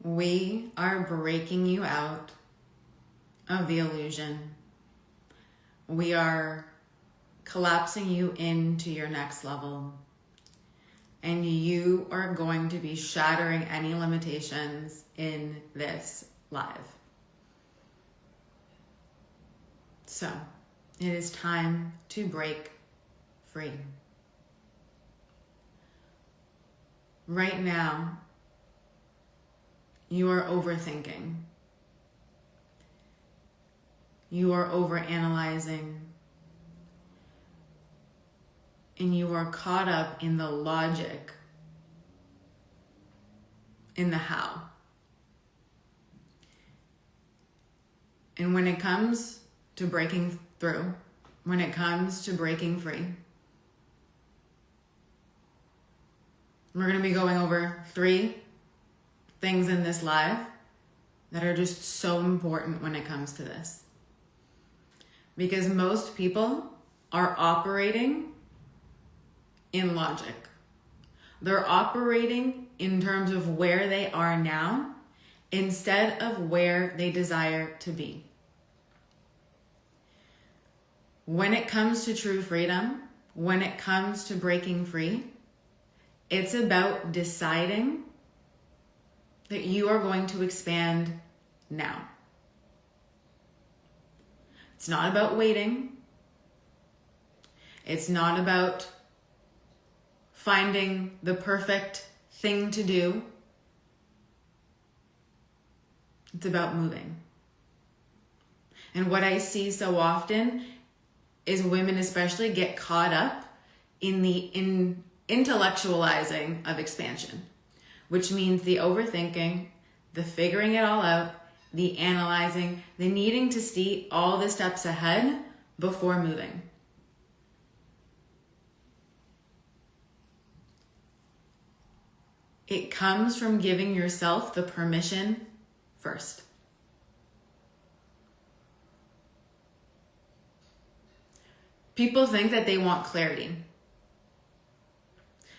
We are breaking you out of the illusion. We are collapsing you into your next level. And you are going to be shattering any limitations in this live. So, it is time to break free. Right now, you are overthinking. You are overanalyzing. And you are caught up in the logic, in the how. And when it comes to breaking through, when it comes to breaking free, we're going to be going over 3 things in this live that are just so important when it comes to this. Because most people are operating in logic. They're operating in terms of where they are now instead of where they desire to be. When it comes to true freedom, when it comes to breaking free, it's about deciding that you are going to expand now. It's not about waiting. It's not about finding the perfect thing to do. It's about moving. And what I see so often is women especially get caught up in the intellectualizing of expansion, which means the overthinking, the figuring it all out, the analyzing, the needing to see all the steps ahead before moving. It comes from giving yourself the permission first. People think that they want clarity,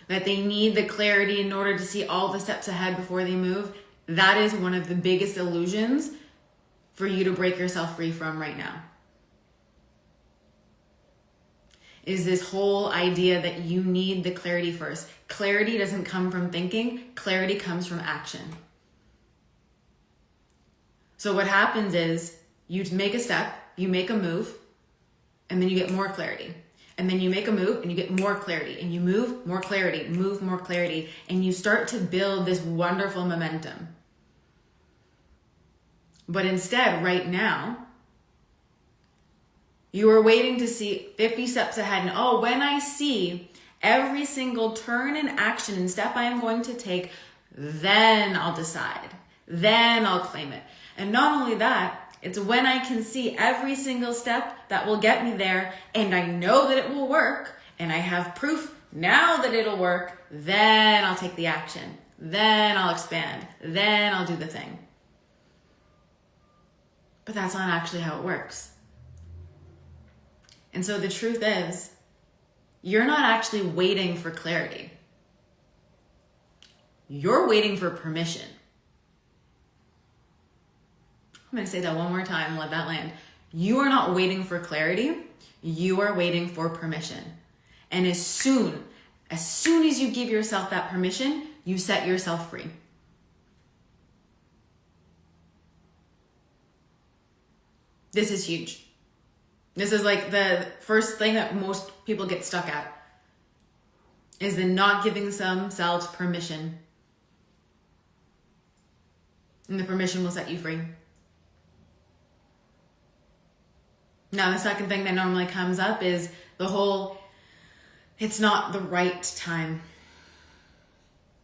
that they need the clarity in order to see all the steps ahead before they move. That is one of the biggest illusions for you to break yourself free from right now. Is this whole idea that you need the clarity first. Clarity doesn't come from thinking, clarity comes from action. So what happens is you make a step, you make a move, and then you get more clarity. And then you make a move and you get more clarity. And you move, more clarity, move, more clarity. And you start to build this wonderful momentum. But instead, right now, you are waiting to see 50 steps ahead. And when I see every single turn and action and step I am going to take, then I'll decide. Then I'll claim it. And not only that, it's when I can see every single step that will get me there and I know that it will work and I have proof now that it'll work, then I'll take the action. Then I'll expand. Then I'll do the thing. But that's not actually how it works. And so the truth is, you're not actually waiting for clarity. You're waiting for permission. I'm going to say that one more time and let that land. You are not waiting for clarity. You are waiting for permission. And as soon as you give yourself that permission, you set yourself free. This is huge. This is like the first thing that most people get stuck at, is the not giving themselves permission. And the permission will set you free. Now, the second thing that normally comes up is the whole, it's not the right time.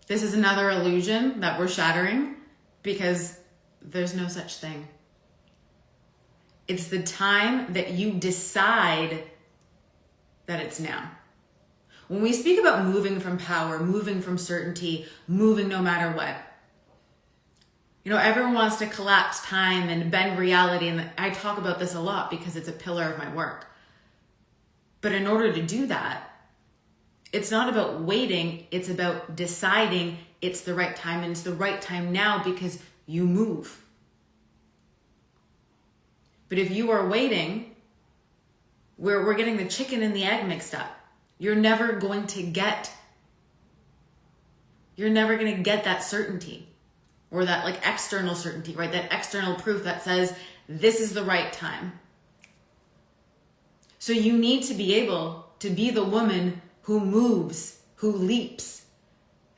This is another illusion that we're shattering because there's no such thing. It's the time that you decide that it's now. When we speak about moving from power, moving from certainty, moving no matter what, everyone wants to collapse time and bend reality. And I talk about this a lot because it's a pillar of my work. But in order to do that, It's not about waiting, it's about deciding it's the right time, and it's the right time now because you move. But if you are waiting, we're getting the chicken and the egg mixed up. You're never going to get that certainty, or that like external certainty, right? That external proof that says this is the right time. So you need to be able to be the woman who moves, who leaps,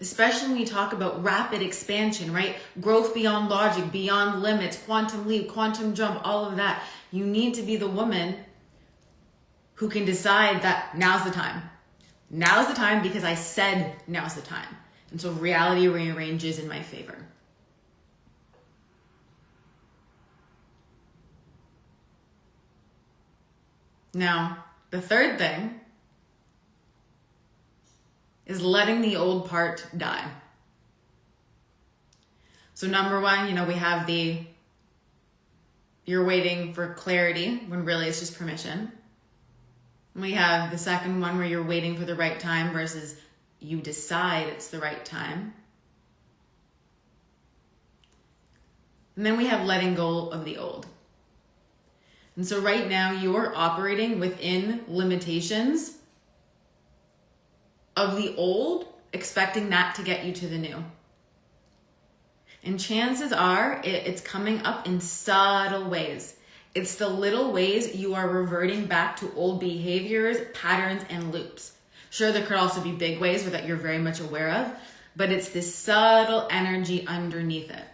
especially when you talk about rapid expansion, right? Growth beyond logic, beyond limits, quantum leap, quantum jump, all of that. You need to be the woman who can decide that now's the time. Now's the time because I said now's the time. And so reality rearranges in my favor. Now, the third thing is letting the old part die. So number one, we have you're waiting for clarity when really it's just permission. We have the second one where you're waiting for the right time versus you decide it's the right time. And then we have letting go of the old. And so right now you're operating within limitations of the old, expecting that to get you to the new. And chances are it's coming up in subtle ways. It's the little ways you are reverting back to old behaviors, patterns, and loops. Sure, there could also be big ways that you're very much aware of, but it's this subtle energy underneath it.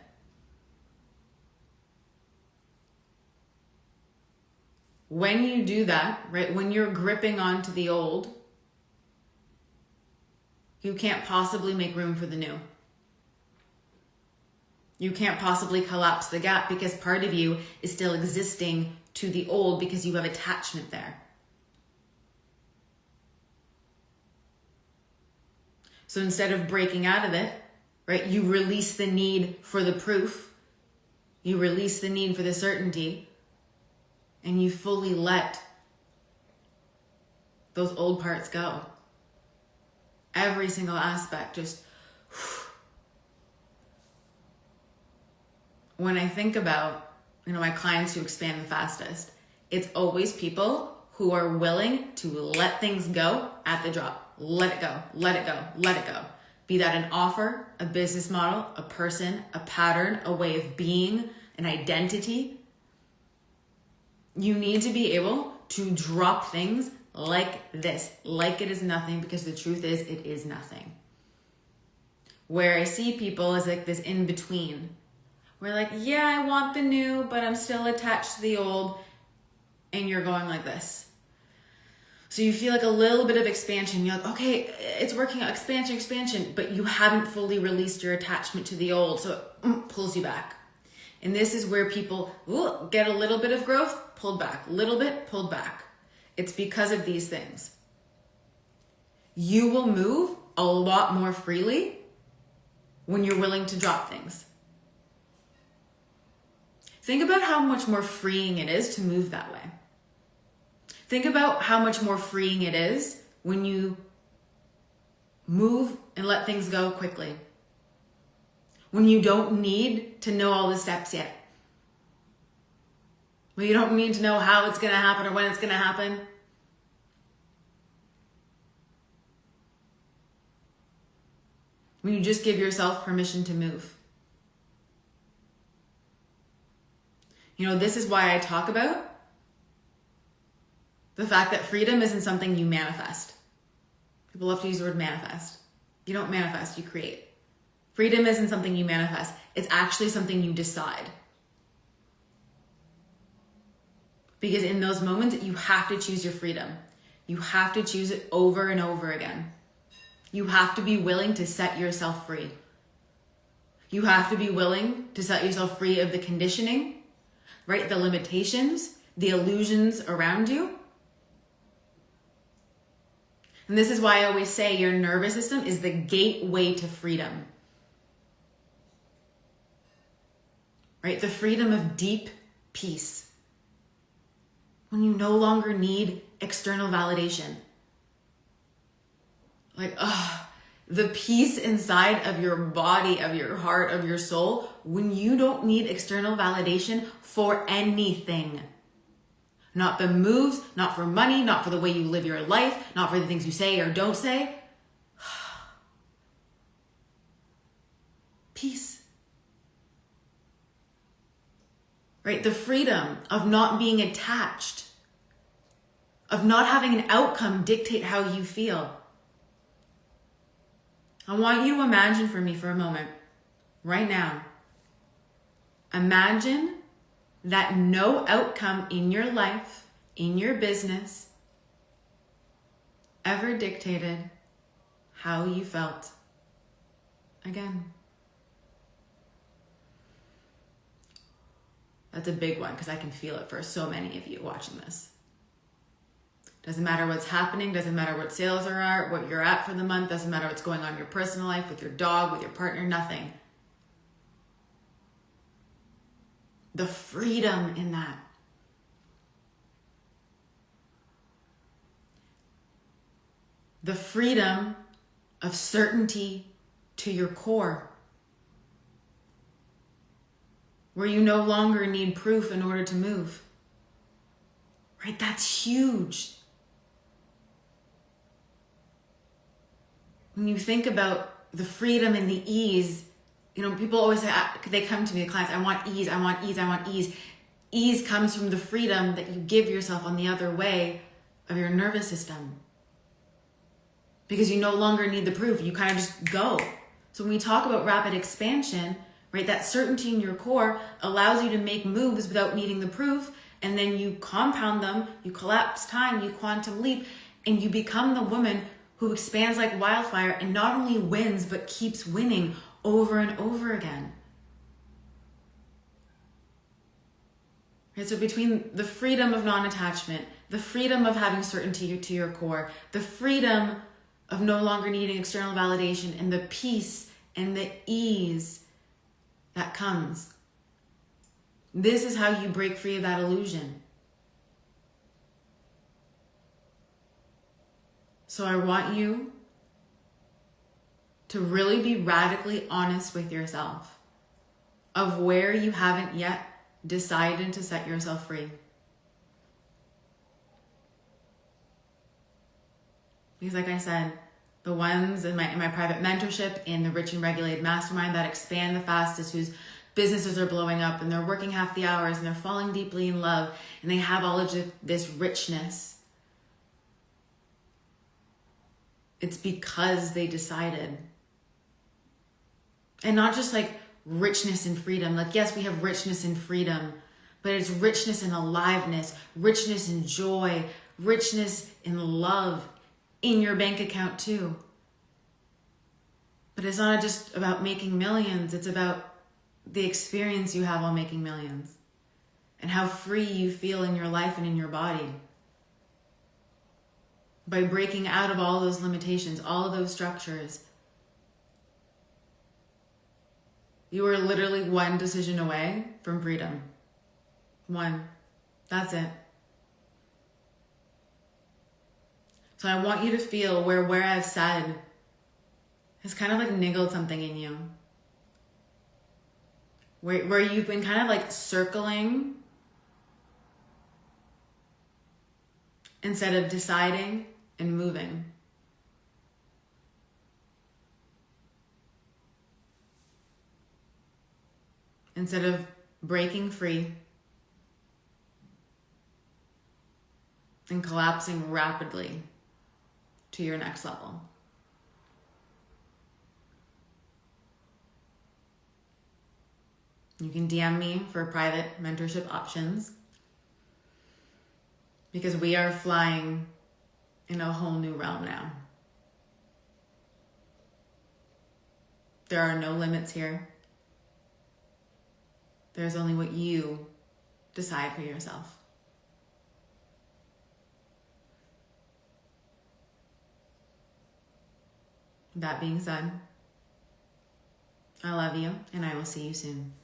When you do that, right, when you're gripping onto the old, you can't possibly make room for the new. You can't possibly collapse the gap because part of you is still existing to the old because you have attachment there. So instead of breaking out of it, right, you release the need for the proof, you release the need for the certainty, and you fully let those old parts go. Every single aspect, just when I think about, my clients who expand the fastest, it's always people who are willing to let things go at the drop. Let it go, let it go, let it go. Be that an offer, a business model, a person, a pattern, a way of being, an identity. You need to be able to drop things like this, like it is nothing, because the truth is, it is nothing. Where I see people is like this in between. We're like, yeah, I want the new, but I'm still attached to the old. And you're going like this. So you feel like a little bit of expansion. You're like, okay, it's working out, expansion, but you haven't fully released your attachment to the old. So it pulls you back. And this is where people get a little bit of growth, pulled back, little bit, pulled back. It's because of these things. You will move a lot more freely when you're willing to drop things. Think about how much more freeing it is to move that way. Think about how much more freeing it is when you move and let things go quickly. When you don't need to know all the steps yet. When you don't need to know how it's going to happen or when it's going to happen. When you just give yourself permission to move. This is why I talk about the fact that freedom isn't something you manifest. People love to use the word manifest. You don't manifest, you create. Freedom isn't something you manifest. It's actually something you decide. Because in those moments, you have to choose your freedom. You have to choose it over and over again. You have to be willing to set yourself free. You have to be willing to set yourself free of the conditioning, right? The limitations, the illusions around you. And this is why I always say your nervous system is the gateway to freedom. Right? The freedom of deep peace. When you no longer need external validation. Like, the peace inside of your body, of your heart, of your soul, when you don't need external validation for anything. Not the moves, not for money, not for the way you live your life, not for the things you say or don't say. Peace. Right? The freedom of not being attached, of not having an outcome dictate how you feel. I want you to imagine for me for a moment, right now. Imagine that no outcome in your life, in your business, ever dictated how you felt again. That's a big one because I can feel it for so many of you watching this. Doesn't matter what's happening, doesn't matter what sales are, what you're at for the month, doesn't matter what's going on in your personal life, with your dog, with your partner, nothing. The freedom in that. The freedom of certainty to your core. Where you no longer need proof in order to move. Right? That's huge. When you think about the freedom and the ease, people always say, they come to me, the clients, I want ease, I want ease, I want ease. Ease comes from the freedom that you give yourself on the other way of your nervous system. Because you no longer need the proof, you kind of just go. So when we talk about rapid expansion, right, that certainty in your core allows you to make moves without needing the proof, and then you compound them, you collapse time, you quantum leap, and you become the woman who expands like wildfire and not only wins, but keeps winning over and over again. Right, so between the freedom of non-attachment, the freedom of having certainty to your core, the freedom of no longer needing external validation, and the peace and the ease that comes. This is how you break free of that illusion. So I want you to really be radically honest with yourself of where you haven't yet decided to set yourself free. Because like I said, the ones in my private mentorship, in the Rich and Regulated Mastermind that expand the fastest, whose businesses are blowing up and they're working half the hours and they're falling deeply in love and they have all of this richness. It's because they decided. And not just like richness and freedom. Like, yes, we have richness and freedom, but it's richness and aliveness, richness and joy, richness and love in your bank account too. But it's not just about making millions. It's about the experience you have while making millions and how free you feel in your life and in your body. By breaking out of all those limitations, all of those structures. You are literally one decision away from freedom. One. That's it. So I want you to feel where I've said has kind of like niggled something in you. Where you've been kind of like circling instead of deciding and moving. Instead of breaking free and collapsing rapidly to your next level. You can DM me for private mentorship options because we are flying in a whole new realm now. There are no limits here. There's only what you decide for yourself. That being said, I love you and I will see you soon.